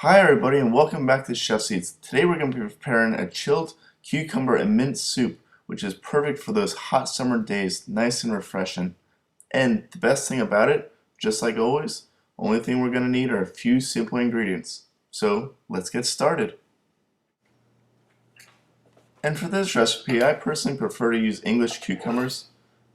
Hi everybody and welcome back to Chef's Eats. Today we're going to be preparing a chilled cucumber and mint soup, which is perfect for those hot summer days, nice and refreshing. And the best thing about it, just like always, only thing we're going to need are a few simple ingredients. So let's get started. And for this recipe, I personally prefer to use English cucumbers.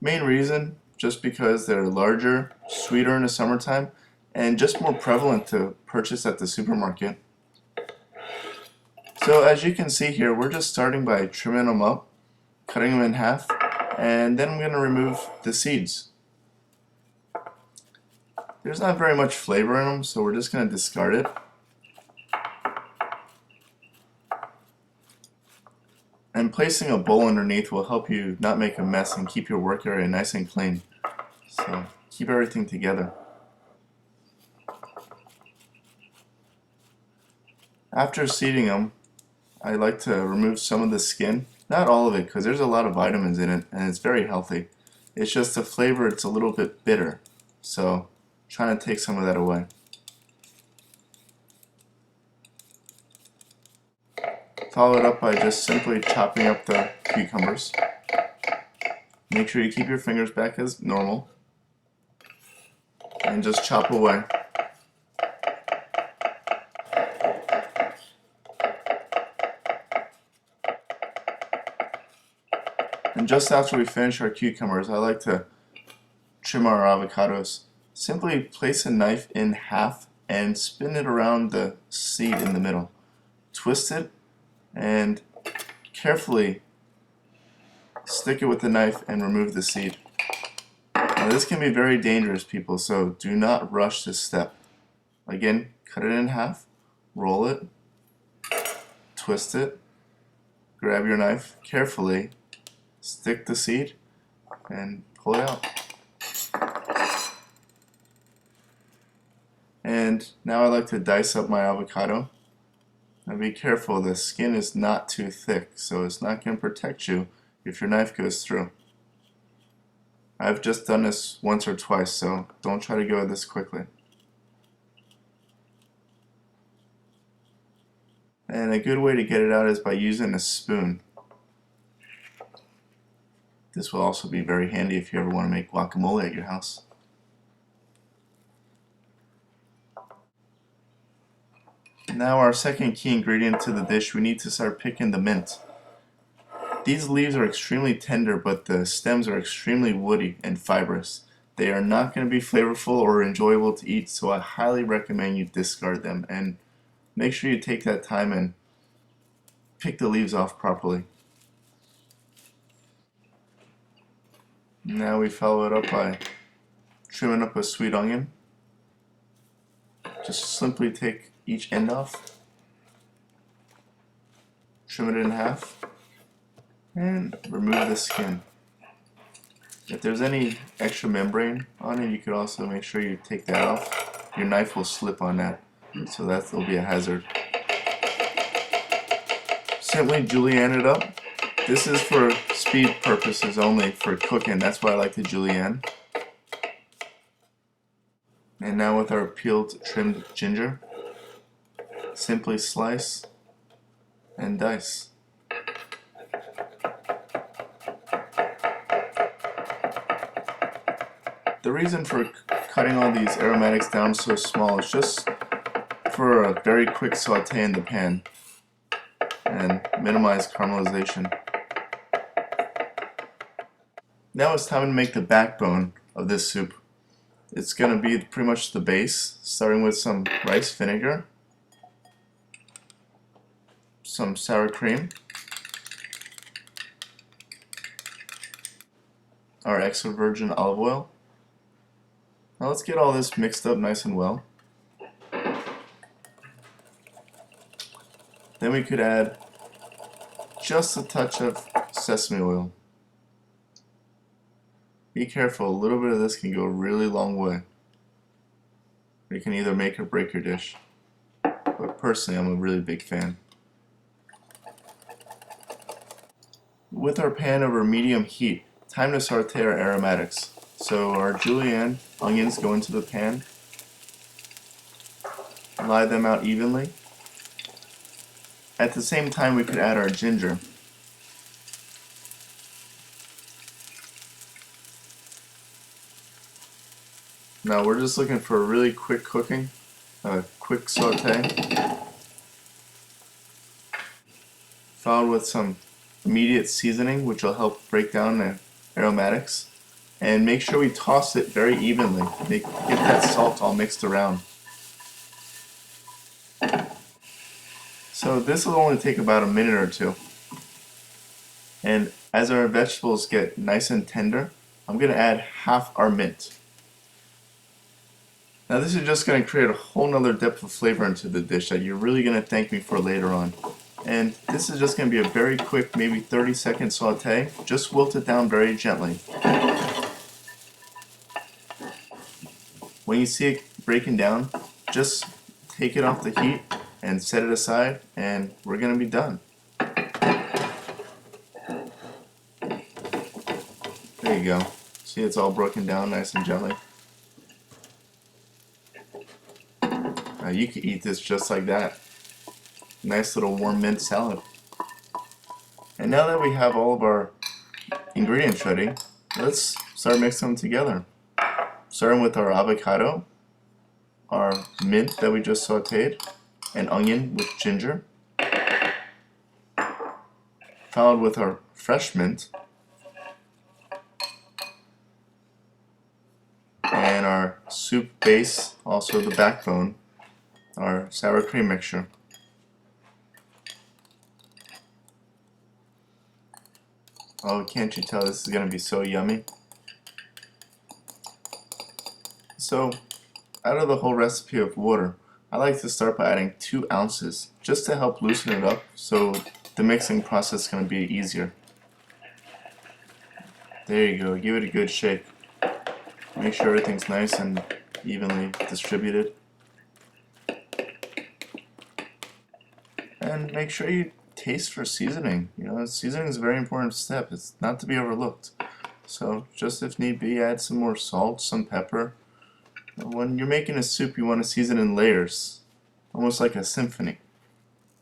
Main reason, just because they're larger, sweeter in the summertime, and just more prevalent to purchase at the supermarket. So as you can see here, we're just starting by trimming them up, cutting them in half, and then I'm going to remove the seeds. There's not very much flavor in them, so we're just going to discard it. And placing a bowl underneath will help you not make a mess and keep your work area nice and clean. So keep everything together. After seeding them, I like to remove some of the skin. Not all of it, because there's a lot of vitamins in it and it's very healthy. It's just the flavor, it's a little bit bitter. So trying to take some of that away. Follow it up by just simply chopping up the cucumbers. Make sure you keep your fingers back as normal. And just chop away. And just after we finish our cucumbers, I like to trim our avocados. Simply place a knife in half and spin it around the seed in the middle. Twist it and carefully stick it with the knife and remove the seed. Now this can be very dangerous, people, so do not rush this step. Again, cut it in half, roll it, twist it, grab your knife carefully, stick the seed, and pull it out. And now I like to dice up my avocado. Now be careful, the skin is not too thick, so it's not going to protect you if your knife goes through. I've just done this once or twice, so don't try to go this quickly. And a good way to get it out is by using a spoon. This will also be very handy if you ever want to make guacamole at your house. Now our second key ingredient to the dish, we need to start picking the mint. These leaves are extremely tender, but the stems are extremely woody and fibrous. They are not going to be flavorful or enjoyable to eat, so I highly recommend you discard them and make sure you take that time and pick the leaves off properly. Now we follow it up by trimming up a sweet onion. Just simply take each end off, trim it in half, and remove the skin. If there's any extra membrane on it, you could also make sure you take that off. Your knife will slip on that, so that will be a hazard. Simply julienne it up. This is for speed purposes only, for cooking. That's why I like to julienne. And now with our peeled, trimmed ginger, simply slice and dice. The reason for cutting all these aromatics down so small is just for a very quick saute in the pan and minimize caramelization. Now it's time to make the backbone of this soup. It's going to be pretty much the base, starting with some rice vinegar, some sour cream, our extra virgin olive oil. Now let's get all this mixed up nice and well. Then we could add just a touch of sesame oil. Be careful, a little bit of this can go a really long way. It can either make or break your dish. But personally, I'm a really big fan. With our pan over medium heat, time to saute our aromatics. So our julienne onions go into the pan. lie them out evenly. At the same time, we could add our ginger. Now we're just looking for a really quick cooking, a quick saute, followed with some immediate seasoning, which will help break down the aromatics. And make sure we toss it very evenly. Get that salt all mixed around. So this will only take about a minute or two. And as our vegetables get nice and tender, I'm going to add half our mint. Now this is just going to create a whole nother depth of flavor into the dish that you're really going to thank me for later on. And this is just going to be a very quick, maybe 30-second saute. Just wilt it down very gently. When you see it breaking down, just take it off the heat and set it aside, and we're going to be done. There you go. See, it's all broken down nice and gently. Now you can eat this just like that. Nice little warm mint salad. And now that we have all of our ingredients ready, let's start mixing them together. Starting with our avocado, our mint that we just sauteed, an onion with ginger, followed with our fresh mint, and our soup base, also the backbone, our sour cream mixture. Oh, can't you tell this is going to be so yummy? So, out of the whole recipe of water, I like to start by adding 2 ounces, just to help loosen it up so the mixing process is going to be easier. There you go, give it a good shake. Make sure everything's nice and evenly distributed. And make sure you taste for seasoning. You know, seasoning is a very important step. It's not to be overlooked. So just if need be, add some more salt, some pepper. When you're making a soup, you want to season in layers, almost like a symphony,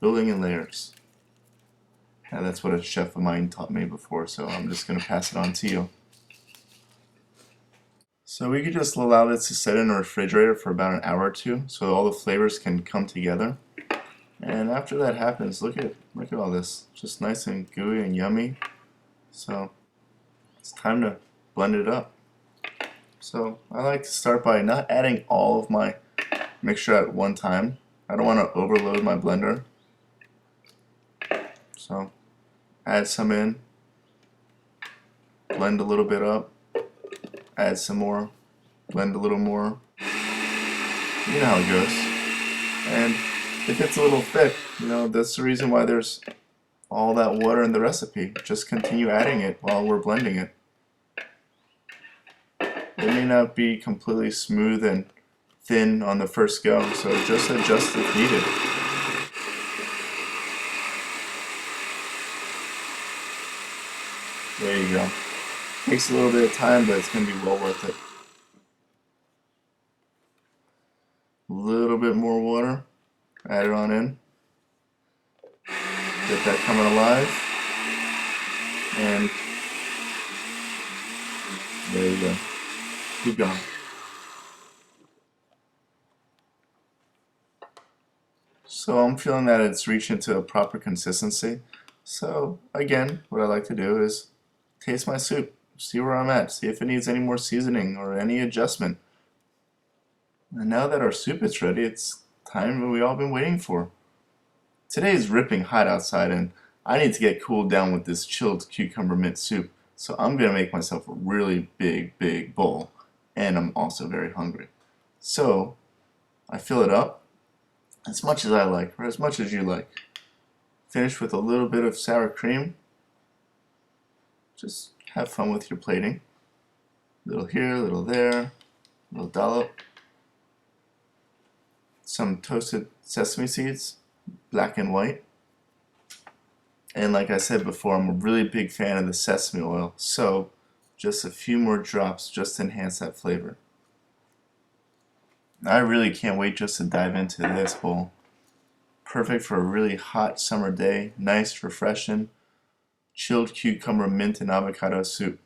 building in layers. And that's what a chef of mine taught me before, so I'm just going to pass it on to you. So we could just allow this to set in the refrigerator for about an hour or two, so all the flavors can come together. And after that happens, look at all this, just nice and gooey and yummy. So it's time to blend it up. So I like to start by not adding all of my mixture at one time. I don't want to overload my blender. So add some in, blend a little bit up, add some more, blend a little more. You know how it goes. And if it's a little thick, you know, that's the reason why there's all that water in the recipe. Just continue adding it while we're blending it. It may not be completely smooth and thin on the first go, so just adjust if needed. There you go. Takes a little bit of time, but it's going to be well worth it. A little bit more water. Add it on in. Get that coming alive. And there you go. Keep going. So I'm feeling that it's reaching to a proper consistency. So again, what I like to do is taste my soup, see where I'm at, see if it needs any more seasoning or any adjustment. And now that our soup is ready, it's time we've all been waiting for. Today is ripping hot outside and I need to get cooled down with this chilled cucumber mint soup. So I'm going to make myself a really big bowl. And I'm also very hungry. So I fill it up as much as I like, or as much as you like. Finish with a little bit of sour cream. Just have fun with your plating. A little here, a little there, a little dollop. Some toasted sesame seeds, black and white. And like I said before, I'm a really big fan of the sesame oil, so just a few more drops just to enhance that flavor. I really can't wait just to dive into this bowl. Perfect for a really hot summer day, nice, refreshing, chilled cucumber mint and avocado soup.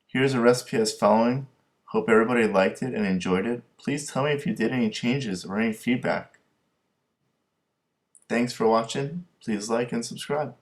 Here's a recipe as following. Hope everybody liked it and enjoyed it. Please tell me if you did any changes or any feedback. Thanks for watching. Please like and subscribe.